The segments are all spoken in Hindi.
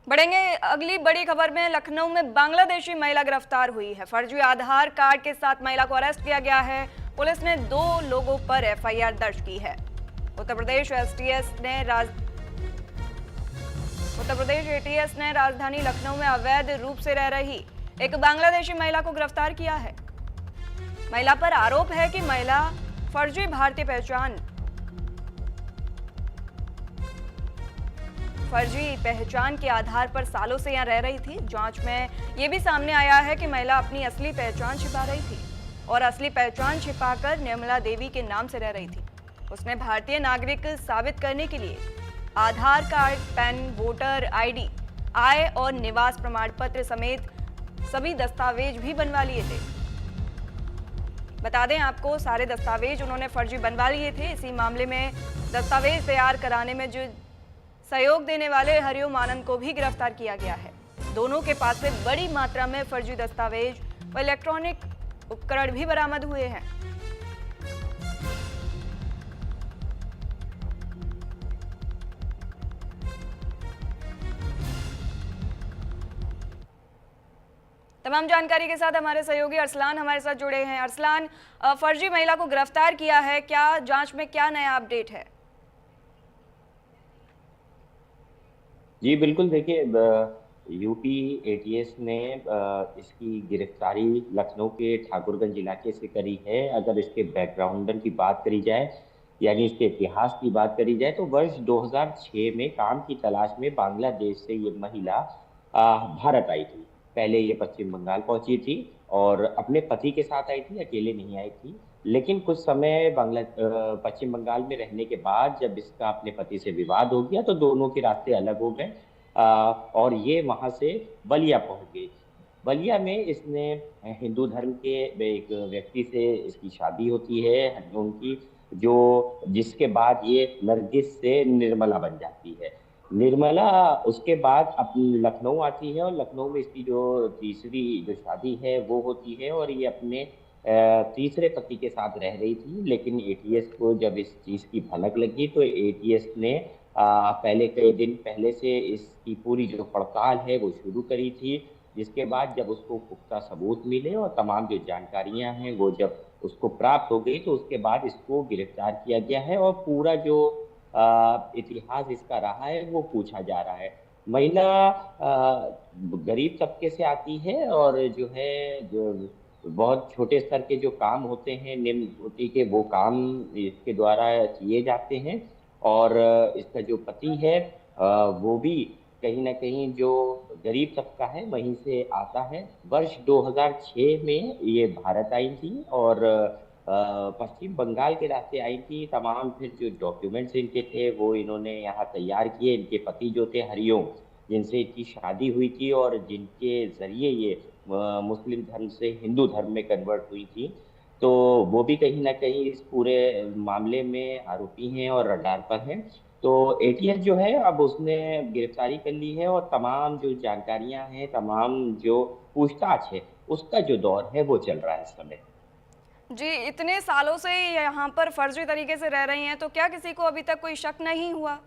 बढ़ेंगे अगली बड़ी खबर में। लखनऊ में बांग्लादेशी महिला गिरफ्तार हुई है। फर्जी आधार कार्ड के साथ महिला को अरेस्ट किया गया है। पुलिस ने 2 लोगों पर एफआईआर दर्ज की है। उत्तर प्रदेश एटीएस ने राजधानी लखनऊ में अवैध रूप से रह रही एक बांग्लादेशी महिला को गिरफ्तार किया है। महिला पर आरोप है कि महिला फर्जी भारतीय पहचान के आधार पर सालों से यहां रह रही थी। जांच में यह भी सामने आया है कि महिला अपनी असली पहचान छिपा रही थी और असली पहचान छिपाकर निर्मला देवी के नाम से रह रही थी। उसने भारतीय नागरिक साबित करने के लिए आधार कार्ड, पैन, वोटर आईडी, आय और निवास प्रमाण पत्र समेत सभी दस्तावेज भी बनवा लिए थे। बता दें आपको, सारे दस्तावेज उन्होंने फर्जी बनवा लिए थे। इसी मामले में दस्तावेज तैयार कराने में जो सहयोग देने वाले हरिओम आनंद को भी गिरफ्तार किया गया है। दोनों के पास से बड़ी मात्रा में फर्जी दस्तावेज व इलेक्ट्रॉनिक उपकरण भी बरामद हुए हैं। तमाम जानकारी के साथ हमारे सहयोगी अरसलान हमारे साथ जुड़े हैं। अरसलान, फर्जी महिला को गिरफ्तार किया है, क्या जांच में क्या नया अपडेट है? जी बिल्कुल, देखिए यूपी एटीएस ने इसकी गिरफ्तारी लखनऊ के ठाकुरगंज इलाके से करी है। अगर इसके बैकग्राउंडर की बात करी जाए, यानी इसके इतिहास की बात करी जाए, तो वर्ष 2006 में काम की तलाश में बांग्लादेश से ये महिला भारत आई थी। पहले ये पश्चिम बंगाल पहुंची थी और अपने पति के साथ आई थी, अकेले नहीं आई थी। लेकिन कुछ समय पश्चिम बंगाल में रहने के बाद जब इसका अपने पति से विवाद हो गया तो दोनों के रास्ते अलग हो गए और ये वहां से बलिया पहुंच गई। बलिया में इसने हिंदू धर्म के एक व्यक्ति से इसकी शादी होती है, हरिओम की, जो जिसके बाद ये नरगिस से निर्मला बन जाती है। निर्मला उसके बाद अपनी लखनऊ आती है और लखनऊ में इसकी जो तीसरी जो शादी है वो होती है और ये अपने तीसरे पति के साथ रह रही थी। लेकिन एटीएस को जब इस चीज़ की भनक लगी तो एटीएस ने पहले कई दिन पहले से इसकी पूरी जो पड़ताल है वो शुरू करी थी। जिसके बाद जब उसको पुख्ता सबूत मिले और तमाम जो जानकारियां हैं वो जब उसको प्राप्त हो गई तो उसके बाद इसको गिरफ्तार किया गया है और पूरा जो इतिहास इसका रहा है वो पूछा जा रहा है। महिला गरीब तबके से आती है और जो है जो बहुत छोटे स्तर के जो काम होते हैं, निम्न कोटि के, वो काम इसके द्वारा किए जाते हैं। और इसका जो पति है वो भी कहीं ना कहीं जो गरीब तबका है वहीं से आता है। वर्ष 2006 में ये भारत आई थी और पश्चिम बंगाल के रास्ते आई थी। तमाम फिर जो डॉक्यूमेंट्स इनके थे वो इन्होंने यहाँ तैयार किए। इनके पति जो थे हरिओम, जिनसे इनकी शादी हुई थी और जिनके जरिए ये मुस्लिम धर्म से हिंदू धर्म में कन्वर्ट हुई थी, तो वो भी कहीं ना कहीं इस पूरे मामले में आरोपी हैं और रडार पर हैं। तो एटीएस जो है अब उसने गिरफ्तारी कर ली है और तमाम जो जानकारियां हैं, तमाम जो पूछताछ है, उसका जो दौर है वो चल रहा है इस समय। जी, इतने सालों से यहाँ पर फर्जी तरीके से रह रही हैं, तो क्या किसी को अभी तक कोई शक नहीं हुआ?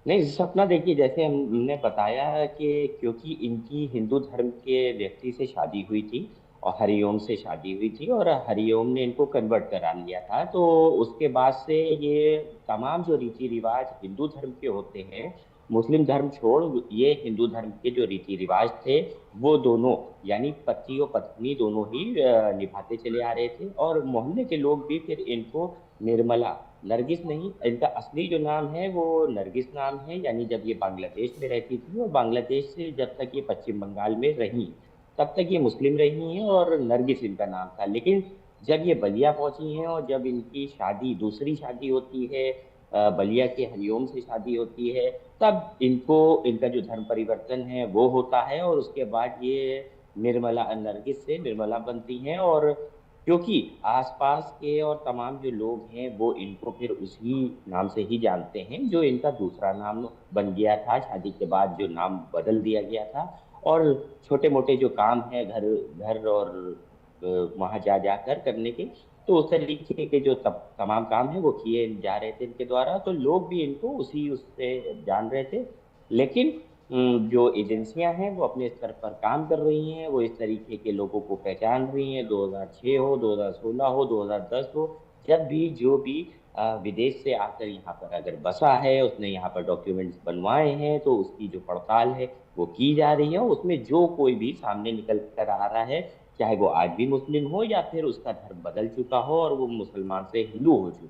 नहीं, सपना देखिए, जैसे हमने बताया कि क्योंकि इनकी हिंदू धर्म के व्यक्ति से शादी हुई थी और हरिओम से शादी हुई थी और हरिओम ने इनको कन्वर्ट करा लिया था, तो उसके बाद से ये तमाम जो रीति रिवाज हिंदू धर्म के होते हैं, मुस्लिम धर्म छोड़ ये हिंदू धर्म के जो रीति रिवाज थे वो दोनों, यानी पति और पत्नी दोनों ही निभाते चले आ रहे थे। और मोहल्ले के लोग भी फिर इनको निर्मला, नरगिस नहीं, इनका असली जो नाम है वो नरगिस नाम है। यानी जब ये बांग्लादेश में रहती थी और बांग्लादेश से जब तक ये पश्चिम बंगाल में रही तब तक ये मुस्लिम रही हैं और नरगिस इनका नाम था। लेकिन जब ये बलिया पहुंची हैं और जब इनकी शादी, दूसरी शादी होती है, बलिया के हरिओम से शादी होती है, तब इनको इनका जो धर्म परिवर्तन है वो होता है और उसके बाद ये निर्मला, नरगिस से निर्मला बनती हैं। और क्योंकि आसपास के और तमाम जो लोग हैं वो इनको फिर उसी नाम से ही जानते हैं जो इनका दूसरा नाम बन गया था, शादी के बाद जो नाम बदल दिया गया था। और छोटे मोटे जो काम है घर घर और वहाँ जा जाकर करने के, तो उस तरीके के जो तमाम काम हैं वो किए जा रहे थे इनके द्वारा, तो लोग भी इनको उसी उससे जान रहे थे। लेकिन जो एजेंसियां हैं वो अपने स्तर पर काम कर रही हैं, वो इस तरीके के लोगों को पहचान रही हैं। 2006 हो, 2016 हो, 2010 हो, जब भी जो भी विदेश से आकर यहाँ पर अगर बसा है, उसने यहाँ पर डॉक्यूमेंट्स बनवाए हैं, तो उसकी जो पड़ताल है वो की जा रही है। और उसमें जो कोई भी सामने निकल कर आ रहा है, चाहे वो आज भी मुस्लिम हो या फिर उसका धर्म बदल चुका हो और वो मुसलमान से हिंदू हो चुका